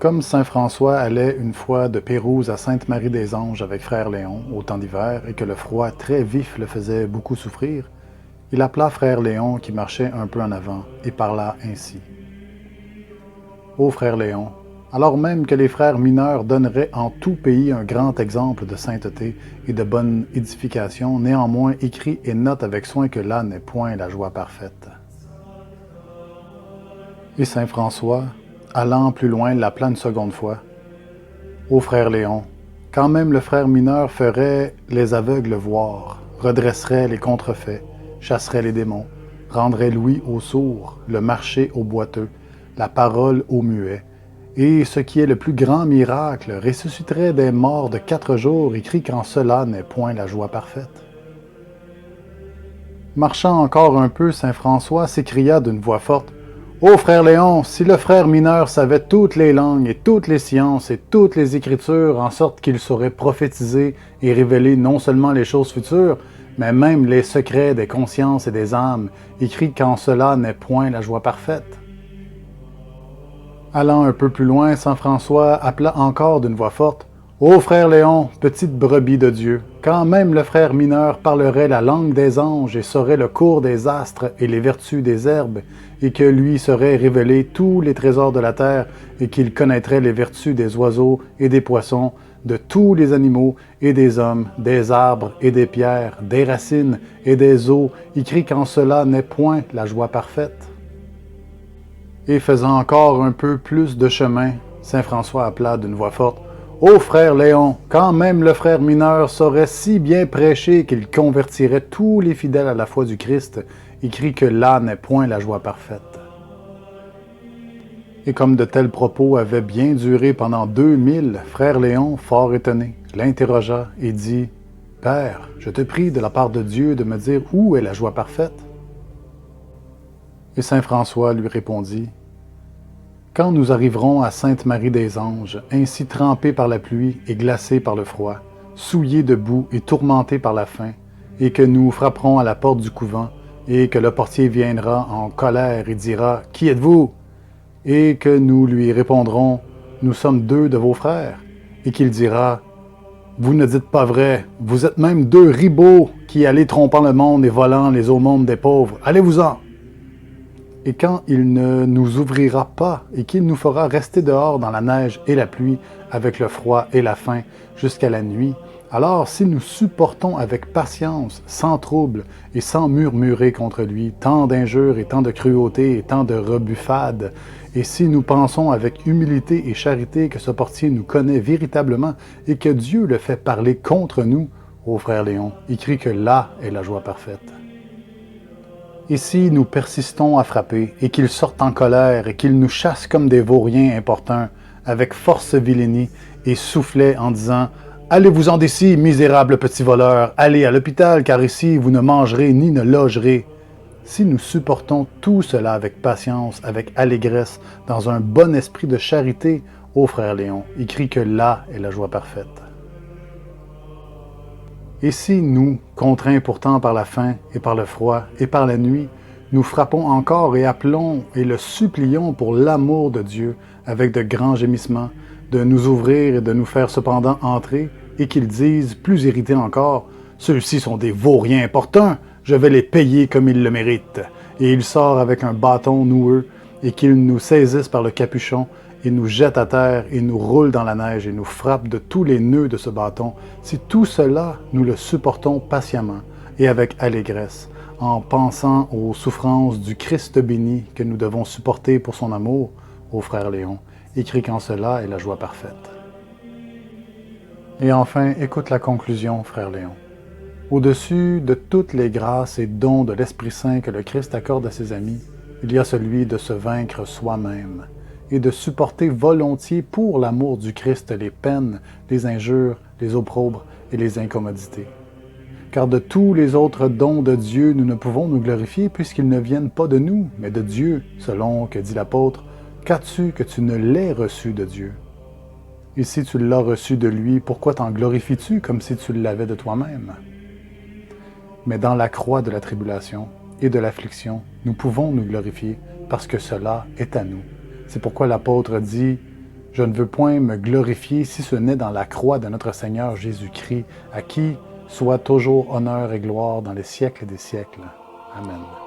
Comme saint François allait une fois de Pérouse à Sainte-Marie-des-Anges avec frère Léon au temps d'hiver et que le froid très vif le faisait beaucoup souffrir, il appela frère Léon qui marchait un peu en avant et parla ainsi. Ô frère Léon, alors même que les frères mineurs donneraient en tout pays un grand exemple de sainteté et de bonne édification, néanmoins écris et note avec soin que là n'est point la joie parfaite. Et saint François, allant plus loin, l'appela une seconde fois. Ô frère Léon, quand même le frère mineur ferait les aveugles voir, redresserait les contrefaits, chasserait les démons, rendrait l'ouïe aux sourds, le marché aux boiteux, la parole aux muets, et ce qui est le plus grand miracle, ressusciterait des morts de 4 jours, écrit qu'en cela n'est point la joie parfaite. Marchant encore un peu, saint François s'écria d'une voix forte, « Ô frère Léon, si le frère mineur savait toutes les langues et toutes les sciences et toutes les écritures, en sorte qu'il saurait prophétiser et révéler non seulement les choses futures, mais même les secrets des consciences et des âmes, écrit qu'en cela n'est point la joie parfaite. » Allant un peu plus loin, saint François appela encore d'une voix forte, « Ô frère Léon, petite brebis de Dieu, quand même le frère mineur parlerait la langue des anges et saurait le cours des astres et les vertus des herbes, et que lui seraient révélés tous les trésors de la terre, et qu'il connaîtrait les vertus des oiseaux et des poissons, de tous les animaux et des hommes, des arbres et des pierres, des racines et des eaux, écrit qu'en cela n'est point la joie parfaite. » Et faisant encore un peu plus de chemin, saint François appela d'une voix forte, « Ô frère Léon, quand même le frère mineur saurait si bien prêcher qu'il convertirait tous les fidèles à la foi du Christ, écrit que là n'est point la joie parfaite. » Et comme de tels propos avaient bien duré pendant 2000, frère Léon, fort étonné, l'interrogea et dit, « Père, je te prie de la part de Dieu de me dire où est la joie parfaite. » Et saint François lui répondit, « Quand nous arriverons à Sainte-Marie-des-Anges, ainsi trempés par la pluie et glacés par le froid, souillés de boue et tourmentés par la faim, et que nous frapperons à la porte du couvent, et que le portier viendra en colère et dira, « Qui êtes-vous » et que nous lui répondrons, « Nous sommes 2 de vos frères », et qu'il dira, « Vous ne dites pas vrai, vous êtes même 2 ribauds qui allez trompant le monde et volant les aumônes des pauvres, allez-vous-en » Et quand il ne nous ouvrira pas et qu'il nous fera rester dehors dans la neige et la pluie, avec le froid et la faim, jusqu'à la nuit, alors si nous supportons avec patience, sans trouble et sans murmurer contre lui, tant d'injures et tant de cruauté et tant de rebuffades, et si nous pensons avec humilité et charité que ce portier nous connaît véritablement et que Dieu le fait parler contre nous, ô frère Léon, écrit que là est la joie parfaite. Et si nous persistons à frapper, et qu'il sorte en colère, et qu'il nous chasse comme des vauriens importuns, avec force vilainie, et soufflet en disant « Allez-vous-en d'ici, misérables petits voleurs, allez à l'hôpital, car ici vous ne mangerez ni ne logerez. » Si nous supportons tout cela avec patience, avec allégresse, dans un bon esprit de charité, ô frère Léon, écrit que là est la joie parfaite. Et si nous, contraints pourtant par la faim et par le froid et par la nuit, nous frappons encore et appelons et le supplions pour l'amour de Dieu, avec de grands gémissements, de nous ouvrir et de nous faire cependant entrer, et qu'ils disent, plus irrités encore, « Ceux-ci sont des vauriens importuns, je vais les payer comme ils le méritent. » Et il sort avec un bâton noueux, et qu'ils nous saisissent par le capuchon, et nous jette à terre, et nous roule dans la neige, et nous frappe de tous les nœuds de ce bâton, si tout cela, nous le supportons patiemment, et avec allégresse, en pensant aux souffrances du Christ béni que nous devons supporter pour son amour, ô frère Léon, écrit qu'en cela est la joie parfaite. Et enfin, écoute la conclusion, frère Léon. Au-dessus de toutes les grâces et dons de l'Esprit Saint que le Christ accorde à ses amis, il y a celui de se vaincre soi-même, et de supporter volontiers pour l'amour du Christ les peines, les injures, les opprobres et les incommodités. Car de tous les autres dons de Dieu, nous ne pouvons nous glorifier puisqu'ils ne viennent pas de nous, mais de Dieu, selon que dit l'apôtre, « Qu'as-tu que tu ne l'aies reçu de Dieu? » Et si tu l'as reçu de lui, pourquoi t'en glorifies-tu comme si tu l'avais de toi-même? Mais dans la croix de la tribulation et de l'affliction, nous pouvons nous glorifier parce que cela est à nous. C'est pourquoi l'apôtre dit « Je ne veux point me glorifier si ce n'est dans la croix de notre Seigneur Jésus-Christ, à qui soit toujours honneur et gloire dans les siècles des siècles. Amen.